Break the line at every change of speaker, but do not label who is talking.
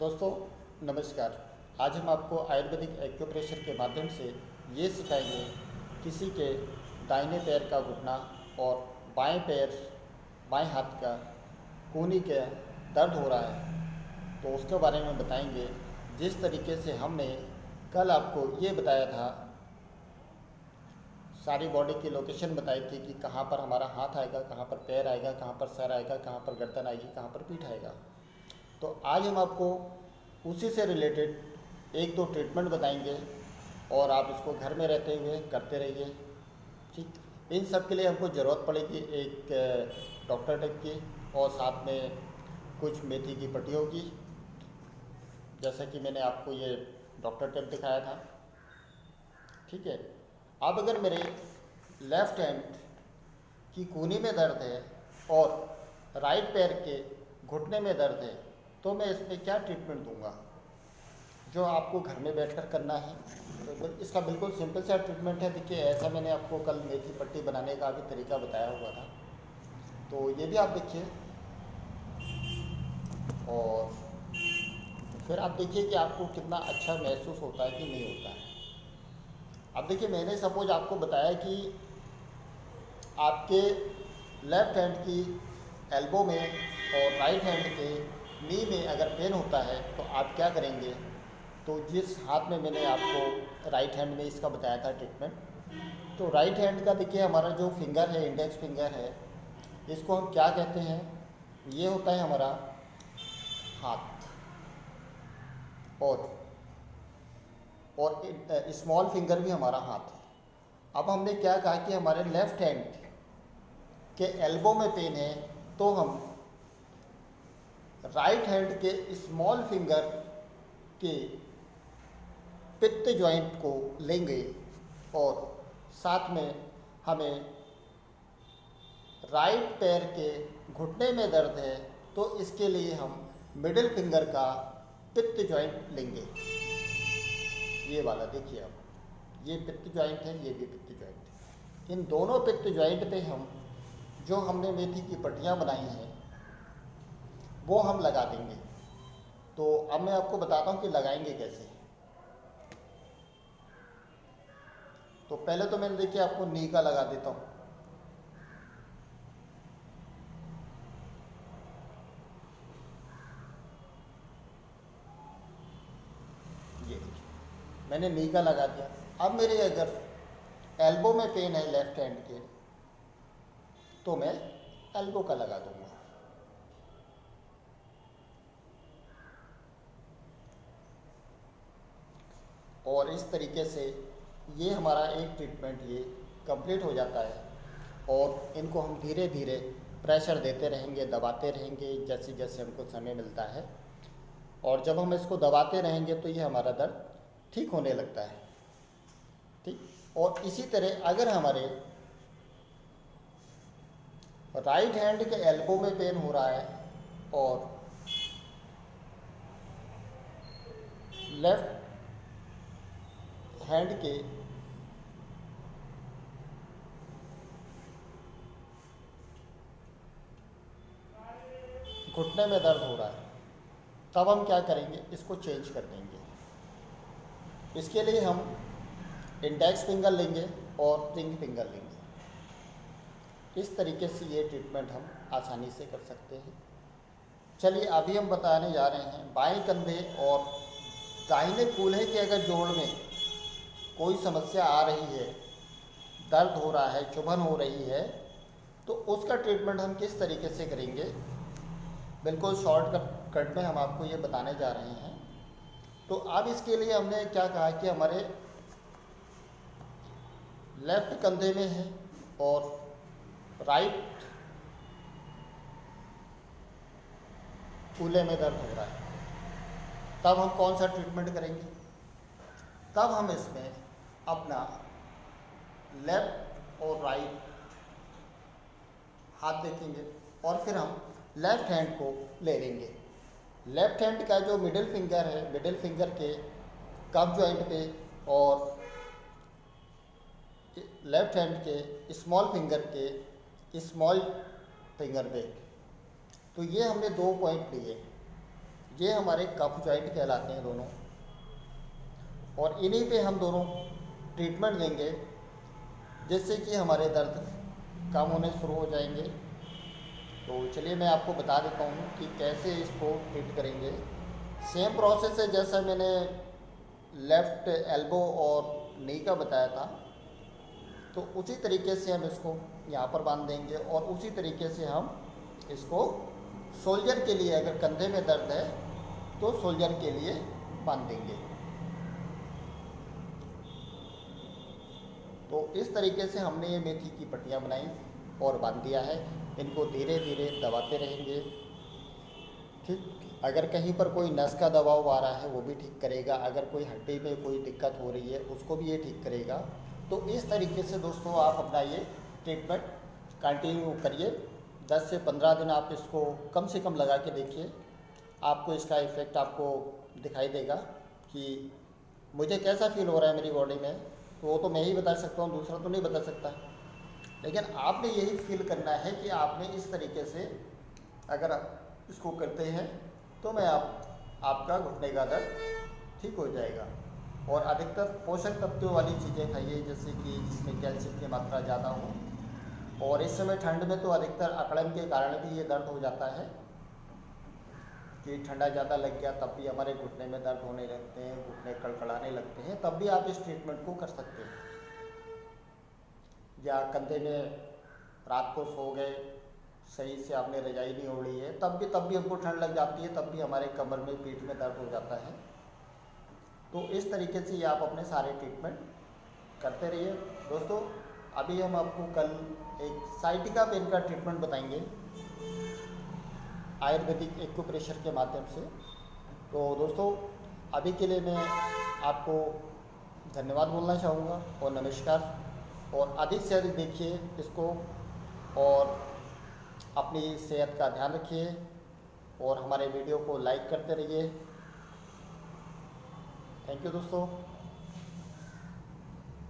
दोस्तों नमस्कार। आज हम आपको आयुर्वेदिक एक्यूप्रेशर के माध्यम से ये सिखाएंगे किसी के दाहिने पैर का घुटना और बाएं पैर बाएं हाथ का कूहनी के दर्द हो रहा है तो उसके बारे में बताएंगे। जिस तरीके से हमने कल आपको ये बताया था, सारी बॉडी की लोकेशन बताई थी कि कहाँ पर हमारा हाथ आएगा, कहाँ पर पैर आएगा, कहाँ पर सर आएगा, कहाँ पर गर्दन आएगी, कहाँ पर पीठ आएगा। तो आज हम आपको उसी से रिलेटेड एक दो ट्रीटमेंट बताएंगे और आप इसको घर में रहते हुए करते रहिए। ठीक, इन सब के लिए हमको ज़रूरत पड़ेगी एक डॉक्टर टेप की और साथ में कुछ मेथी की पट्टियों की, जैसा कि मैंने आपको ये डॉक्टर टेप दिखाया था। ठीक है, अब अगर मेरे लेफ़्ट हैंड की कूहनी में दर्द है और राइट पैर के घुटने में दर्द है तो मैं इसमें क्या ट्रीटमेंट दूंगा जो आपको घर में बैठकर करना है। तो इसका बिल्कुल सिंपल सा ट्रीटमेंट है। देखिए, ऐसा मैंने आपको कल मेथी पट्टी बनाने का भी तरीका बताया हुआ था, तो ये भी आप देखिए और फिर आप देखिए कि आपको कितना अच्छा महसूस होता है कि नहीं होता है। अब देखिए, मैंने सपोज आपको बताया कि आपके लेफ़्ट हैंड की एल्बो में और राइट हैंड के नी में अगर पेन होता है तो आप क्या करेंगे। तो जिस हाथ में मैंने आपको राइट हैंड में इसका बताया था ट्रीटमेंट, तो राइट हैंड का देखिए हमारा जो फिंगर है, इंडेक्स फिंगर है, इसको हम क्या कहते हैं, ये होता है हमारा हाथ। और स्मॉल फिंगर भी हमारा हाथ है। अब हमने क्या कहा कि हमारे लेफ़्ट हैंड के एल्बो में पेन है तो हम राइट हैंड के स्मॉल फिंगर के पित्त जॉइंट को लेंगे और साथ में हमें राइट पैर के घुटने में दर्द है तो इसके लिए हम मिडिल फिंगर का पित्त जॉइंट लेंगे। ये वाला देखिए, आप ये पित्त जॉइंट है, ये भी पित्त जॉइंट है। इन दोनों पित्त जॉइंट पे हम जो हमने मेथी की पट्टियाँ बनाई हैं वो हम लगा देंगे। तो अब मैं आपको बताता हूँ कि लगाएंगे कैसे। तो पहले तो मैंने देखिए आपको नी का लगा देता हूँ। ये देखिए, मैंने नी का लगा दिया। अब मेरे अगर एल्बो में पेन है लेफ्ट हैंड के तो मैं एल्बो का लगा दूंगा। और इस तरीके से ये हमारा एक ट्रीटमेंट ये कंप्लीट हो जाता है। और इनको हम धीरे धीरे प्रेशर देते रहेंगे, दबाते रहेंगे जैसे जैसे हमको समय मिलता है। और जब हम इसको दबाते रहेंगे तो ये हमारा दर्द ठीक होने लगता है। ठीक, और इसी तरह अगर हमारे राइट हैंड के एल्बो में पेन हो रहा है और लेफ्ट हैंड के घुटने में दर्द हो रहा है, तब हम क्या करेंगे, इसको चेंज कर देंगे। इसके लिए हम इंडेक्स फिंगर लेंगे और रिंग फिंगर लेंगे। इस तरीके से ये ट्रीटमेंट हम आसानी से कर सकते हैं। चलिए, अभी हम बताने जा रहे हैं बाएं कंधे और दाहिने कूल्हे के अगर जोड़ में कोई समस्या आ रही है, दर्द हो रहा है, चुभन हो रही है, तो उसका ट्रीटमेंट हम किस तरीके से करेंगे, बिल्कुल शॉर्टकट में हम आपको ये बताने जा रहे हैं। तो अब इसके लिए हमने क्या कहा कि हमारे लेफ्ट कंधे में है और राइट कूल्हे में दर्द हो रहा है, तब हम कौन सा ट्रीटमेंट करेंगे। तब हम इसमें अपना लेफ्ट और राइट हाथ देखेंगे और फिर हम लेफ्ट हैंड को ले लेंगे। लेफ्ट हैंड का जो मिडिल फिंगर है, मिडिल फिंगर के कफ जॉइंट पे और लेफ्ट हैंड के स्मॉल फिंगर के स्मॉल फिंगर पे, तो ये हमने 2 पॉइंट लिए। ये हमारे कफ जॉइंट कहलाते हैं दोनों, और इन्हीं पे हम दोनों ट्रीटमेंट देंगे जिससे कि हमारे दर्द कम होने शुरू हो जाएंगे। तो चलिए मैं आपको बता देता हूँ कि कैसे इसको ट्रीट करेंगे। सेम प्रोसेस है जैसा मैंने लेफ़्ट एल्बो और नी का बताया था, तो उसी तरीके से हम इसको यहाँ पर बांध देंगे और उसी तरीके से हम इसको शोल्डर के लिए, अगर कंधे में दर्द है तो शोल्डर के लिए बांध देंगे। तो इस तरीके से हमने ये मेथी की पट्टियाँ बनाई और बांध दिया है। इनको धीरे धीरे दबाते रहेंगे, ठीक। अगर कहीं पर कोई नस का दबाव आ रहा है वो भी ठीक करेगा, अगर कोई हड्डी में कोई दिक्कत हो रही है उसको भी ये ठीक करेगा। तो इस तरीके से दोस्तों आप अपना ये ट्रीटमेंट कंटिन्यू करिए। 10 से 15 दिन आप इसको कम से कम लगा के देखिए, आपको इसका इफ़ेक्ट आपको दिखाई देगा कि मुझे कैसा फील हो रहा है मेरी बॉडी में। तो वो तो मैं ही बता सकता हूँ, दूसरा तो नहीं बता सकता। लेकिन आपने यही फील करना है कि आपने इस तरीके से अगर आप इसको करते हैं तो मैं आपका घुटने का दर्द ठीक हो जाएगा। और अधिकतर पोषक तत्वों वाली चीज़ें खाइए, जैसे कि जिसमें कैल्शियम की मात्रा ज़्यादा हो। और इस समय ठंड में तो अधिकतर अकड़न के कारण भी ये दर्द हो जाता है कि ठंडा ज़्यादा लग गया, तब भी हमारे घुटने में दर्द होने लगते हैं, घुटने कड़कड़ाने लगते हैं, तब भी आप इस ट्रीटमेंट को कर सकते हैं। या कंधे में रात को सो गए, सही से आपने रजाई नहीं ओढ़ी है, तब भी हमको ठंड लग जाती है, तब भी हमारे कमर में, पीठ में दर्द हो जाता है। तो इस तरीके से ये आप अपने सारे ट्रीटमेंट करते रहिए। दोस्तों अभी हम आपको कल एक साइटिका पेन का ट्रीटमेंट बताएंगे आयुर्वेदिक एक्यूप्रेशर के माध्यम से। तो दोस्तों अभी के लिए मैं आपको धन्यवाद बोलना चाहूँगा और नमस्कार। और अधिक से अधिक देखिए इसको और अपनी सेहत का ध्यान रखिए और हमारे वीडियो को लाइक करते रहिए। थैंक यू दोस्तों।